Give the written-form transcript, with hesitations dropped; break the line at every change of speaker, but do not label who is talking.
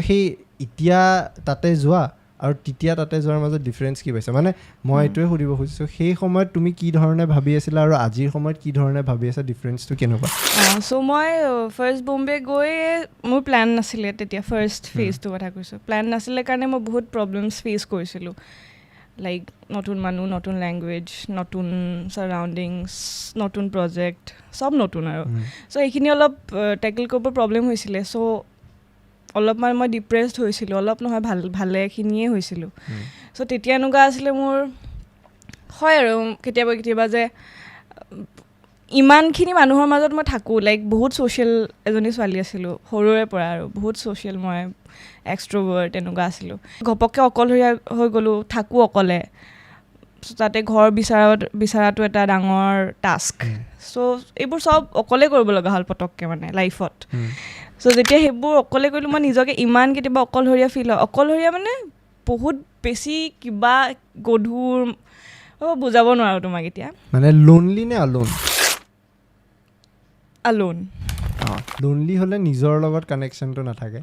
সেই এতিয়া তাতে যোৱা আৰু তেতিয়া তাতে যোৱাৰ মাজত ডিফাৰেঞ্চ কি পাইছে মানে মই এইটোৱে সুধিব খুজিছোঁ সেই সময়ত তুমি কি ধৰণে ভাবি আছিলা আৰু আজিৰ সময়ত কি ধৰণে ভাবি আছা ডিফাৰেঞ্চটো কেনেকুৱা
চ' মই ফাৰ্ষ্ট বম্বে গৈ মোৰ প্লেন নাছিলে তেতিয়া ফাৰ্ষ্ট ফেজটোৰ কথা কৈছোঁ প্লেন নাছিলে কাৰণে মই বহুত প্ৰব্লেমছ ফেচ কৰিছিলোঁ লাইক নতুন মানুহ নতুন লেংগুৱেজ নতুন ছাৰাউণ্ডিংছ নতুন প্ৰজেক্ট চব নতুন আৰু চ' এইখিনি অলপ টেকল কৰিব প্ৰব্লেম হৈছিলে চ' অলপমান মই ডিপ্ৰেছড হৈছিলোঁ অলপ নহয় ভালেখিনিয়ে হৈছিলোঁ চ' তেতিয়া এনেকুৱা আছিলে মোৰ হয় আৰু কেতিয়াবা যে ইমানখিনি মানুহৰ মাজত মই থাকোঁ লাইক বহুত ছ'চিয়েল এজনী ছোৱালী আছিলোঁ সৰুৰে পৰা আৰু বহুত ছ'চিয়েল মই এক্সট্ৰভাৰ্ট তেনেকুৱা আছিলোঁ ঘপককৈ অকলশৰীয়া হৈ গ'লোঁ থাকোঁ অকলে তাতে ঘৰ বিচৰাটো এটা ডাঙৰ টাস্ক চ' এইবোৰ চব অকলে কৰিব লগা হ'ল পটককৈ মানে লাইফত চ' যেতিয়া সেইবোৰ অকলে কৰিলোঁ মই নিজকে ইমান কেতিয়াবা অকলশৰীয়া ফিল হয় অকলশৰীয়া মানে বহুত বেছি কিবা গধুৰ বুজাব নোৱাৰোঁ তোমাক এতিয়া
মানে লোনলি নে আলোন
আলোন
লোনলি হ'লে নিজৰ লগত কানেকশ্যনটো নাথাকে